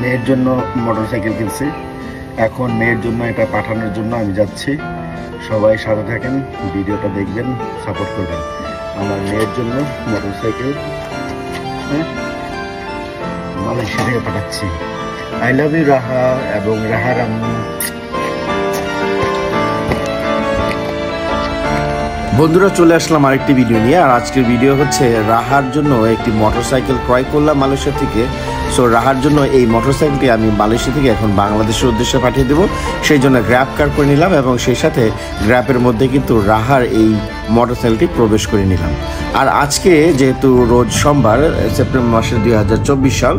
মেয়ের জন্য মোটরসাইকেল কিনছি, এখন মেয়ের জন্য এটা পাঠানোর জন্য আমি যাচ্ছি। সবাই সাথে থাকেন, ভিডিওটা দেখবেন, সাপোর্ট করবেন। আমার মেয়ের জন্য মোটরসাইকেল মালয়েশিয়া থেকে পাঠাচ্ছি। আই লাভ ইউ রাহা এবং রাহার আম্মু। বন্ধুরা, চলে আসলাম আরেকটি ভিডিও নিয়ে। আর আজকের ভিডিও হচ্ছে রাহার জন্য একটি মোটরসাইকেল ক্রয় করলাম মালয়েশিয়া থেকে। সো রাহার জন্য এই মোটরসাইকেলটি আমি মালয়েশিয়া থেকে এখন বাংলাদেশের উদ্দেশ্যে পাঠিয়ে দেবো, সেই জন্য গ্র্যাব কার করে নিলাম এবং সেই সাথে গ্র্যাবের মধ্যে কিন্তু রাহার এই মোটরসাইকেলটি প্রবেশ করে নিলাম। আর আজকে যেহেতু রোজ সোমবার, সেপ্টেম্বর মাসের 2024 সাল,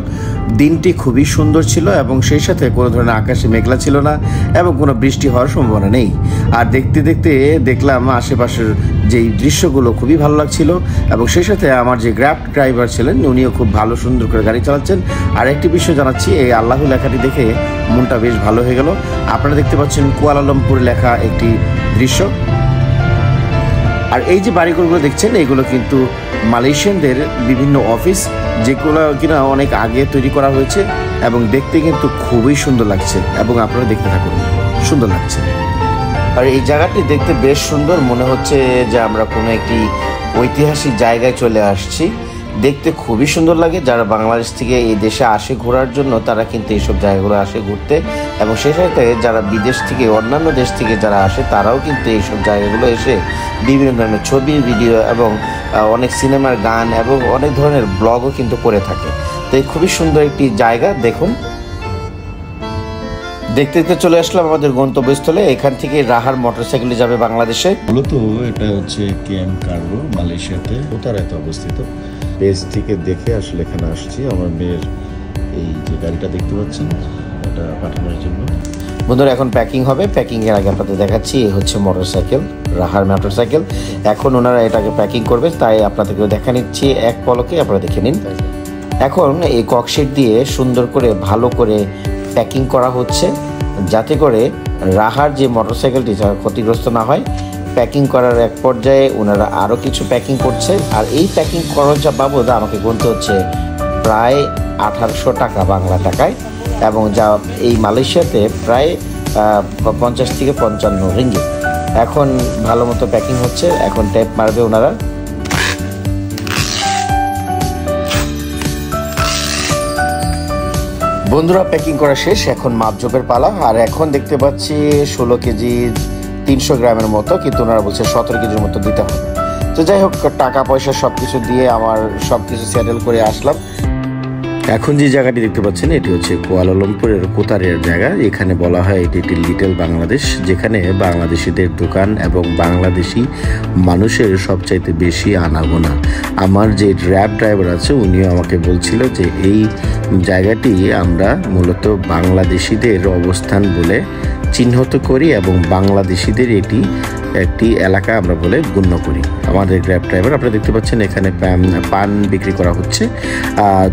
দিনটি খুবই সুন্দর ছিল এবং সেই সাথে কোনো ধরনের আকাশে মেঘলা ছিল না এবং কোনো বৃষ্টি হওয়ার সম্ভাবনা নেই। আর দেখতে দেখতে দেখলাম আশেপাশের যেই দৃশ্যগুলো খুবই ভালো লাগছিল এবং সেই সাথে আমার যে গ্র্যাব ড্রাইভার ছিলেন উনিও খুব ভালো সুন্দর করে গাড়ি চালাচ্ছেন। আর একটি বিষয় জানাচ্ছি, এই আল্লাহু লেখাটি দেখে মনটা বেশ ভালো হয়ে গেল। আপনারা দেখতে পাচ্ছেন কুয়ালালামপুর লেখা একটি দৃশ্য। আর এই যে বাড়িঘরগুলো দেখছেন, এইগুলো কিন্তু মালয়েশিয়ানদের বিভিন্ন অফিস, যেগুলো কিনা অনেক আগে তৈরি করা হয়েছে এবং দেখতে কিন্তু খুবই সুন্দর লাগছে এবং আপনারা দেখতে থাকুন, সুন্দর লাগছে। আর এই জায়গাটি দেখতে বেশ সুন্দর, মনে হচ্ছে যে আমরা কোনো একটি ঐতিহাসিক জায়গায় চলে আসছি। দেখতে খুবই সুন্দর লাগে। যারা বাংলাদেশ থেকে এই দেশে আসে ঘোরার জন্য, তারা কিন্তু এইসব জায়গাগুলো আসে ঘুরতে এবং সেই সাথে যারা বিদেশ থেকে, অন্যান্য দেশ থেকে যারা আসে, তারাও কিন্তু এইসব জায়গাগুলো এসে বিভিন্ন ধরনের ছবি, ভিডিও এবং অনেক সিনেমার গান এবং অনেক ধরনের ব্লগও কিন্তু করে থাকে। তো এই খুবই সুন্দর একটি জায়গা। দেখুন, দেখতে দেখতে চলে আসলাম আমাদের গন্তব্যস্থলে। এখান থেকে রাহার মোটরসাইকেলে যাবে বাংলাদেশে। মূলত এটা হচ্ছে কেএম কার্গো, মালয়েশিয়াতে উত্তরাতে অবস্থিত। পেজ থেকে দেখে আসলে এখানে আসছি আমার মেয়ের এই যে গাড়িটা দেখতে পাচ্ছেন, এটা পাঠানোর জন্য। বন্ধুরা, এখন প্যাকিং হবে। প্যাকিং এর আগে আপনাদের দেখাচ্ছি, এই হচ্ছে মোটরসাইকেল, রাহার মোটরসাইকেল। এখন ওনারা এটাকে প্যাকিং করবে, তাই আপনাদেরকে দেখা নিচ্ছি এক পলকে, আপনারা দেখে নিন। এখন এই ককশিট দিয়ে সুন্দর করে ভালো করে প্যাকিং করা হচ্ছে, যাতে করে রাহার যে মোটরসাইকেলটি ক্ষতিগ্রস্ত না হয়। প্যাকিং করার এক পর্যায়ে ওনারা আরও কিছু প্যাকিং করছে। আর এই প্যাকিং খরচ বাবদ আমাকে গুনতে হচ্ছে প্রায় 1800 টাকা বাংলা টাকায়, এবং যা এই মালয়েশিয়াতে প্রায় 50 থেকে 55 রিঙ্গিত। এখন ভালো মতো প্যাকিং হচ্ছে, এখন টেপ মারবে ওনারা। বন্ধুরা, প্যাকিং করা শেষ, এখন মাপজোপের পালা। আর এখন দেখতে পাচ্ছি 16 কেজি 300 গ্রামের মতো, কিন্তু ওনারা বলছে 17 কেজির মতো দিতে হবে। তো যাই হোক, টাকা পয়সা সব কিছু দিয়ে আমার সব কিছু সেটেল করে আসলাম। এখন যে জায়গাটি দেখতে পাচ্ছেন, এটি হচ্ছে কুয়ালালামপুরের কোতারিয়ার জায়গা। এখানে বলা হয় এটি একটি লিটল বাংলাদেশ, যেখানে বাংলাদেশিদের দোকান এবং বাংলাদেশি মানুষের সবচাইতে বেশি আনাগোনা। আমার যে র্যাব ড্রাইভার আছে, উনিও আমাকে বলছিল যে এই জায়গাটি আমরা মূলত বাংলাদেশিদের অবস্থান বলে চিহ্নিত করি এবং বাংলাদেশিদের এটি একটি এলাকা আমরা বলে গণ্য করি। আমাদের গ্র্যাব ড্রাইভার, আপনারা দেখতে পাচ্ছেন এখানে পান বিক্রি করা হচ্ছে,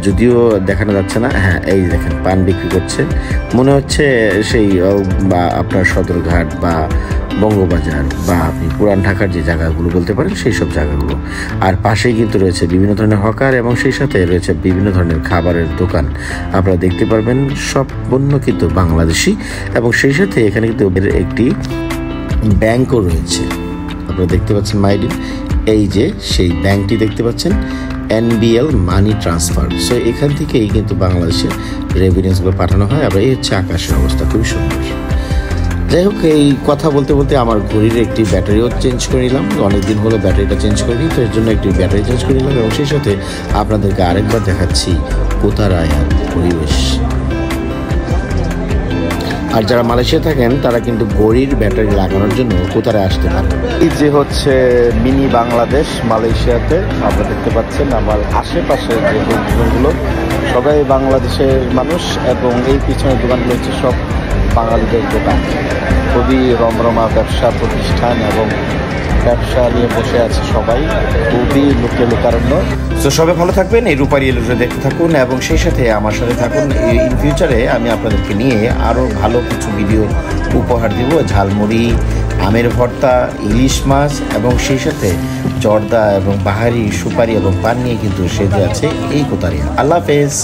যদিও দেখানো যাচ্ছে না। হ্যাঁ, এই দেখেন পান বিক্রি করছে, মনে হচ্ছে সেই বা আপনার সদরঘাট বা বঙ্গবাজার বা আপনি পুরান ঢাকার যে জায়গাগুলো বলতে পারেন, সেই সব জায়গাগুলো। আর পাশেই কিন্তু রয়েছে বিভিন্ন ধরনের হকার এবং সেই সাথে রয়েছে বিভিন্ন ধরনের খাবারের দোকান। আপনারা দেখতে পারবেন সব পণ্য কিন্তু বাংলাদেশি এবং সেই সাথে এখানে কিন্তু একটি ব্যাংকও রয়েছে। আপনারা দেখতে পাচ্ছেন মাইডিন, এই যে সেই ব্যাংকটি দেখতে পাচ্ছেন, NBL মানি ট্রান্সফার। সো এখান থেকেই কিন্তু বাংলাদেশে রেভিনিউসগুলো পাঠানো হয়। আবার এই হচ্ছে আকাশের অবস্থা, খুবই সুন্দর। যাই হোক, এই কথা বলতে বলতে আমার ঘড়ির একটি ব্যাটারিও চেঞ্জ করে নিলাম। অনেকদিন হলো ব্যাটারিটা চেঞ্জ করিনি, তো এর জন্য একটি ব্যাটারি চেঞ্জ করে নিলাম এবং সেই সাথে আপনাদেরকে আরেকবার দেখাচ্ছি কোতারিয়ার পরিবেশ। আর যারা মালয়েশিয়া থাকেন, তারা কিন্তু ঘড়ির ব্যাটারি লাগানোর জন্য কোতারিয়া আসতে পারেন। এই যে হচ্ছে মিনি বাংলাদেশ মালয়েশিয়াতে। আপনারা দেখতে পাচ্ছেন আমার আশেপাশে যে দোকানগুলো সবাই বাংলাদেশের মানুষ এবং এই পিছনের দোকানগুলো হচ্ছে সব বাঙালিদের দোকান। খুবই রমরমা ব্যবসা প্রতিষ্ঠান এবং ব্যবসা নিয়ে বসে আছে সবাই, খুবই লোকারণ্য। তো সবাই ভালো থাকবেন, এই রূপালী এলুরে দেখতে থাকুন এবং সেই সাথে আমার সাথে থাকুন। ইন ফিউচারে আমি আপনাদেরকে নিয়ে আরও ভালো কিছু ভিডিও উপহার দিব। ঝালমুড়ি, আমের ভর্তা, ইলিশ মাছ এবং সেই সাথে জর্দা এবং বাহারি, সুপারি এবং পান নিয়ে কিন্তু সেজে আছে এই কোতারিয়া। আল্লাহ হাফেজ।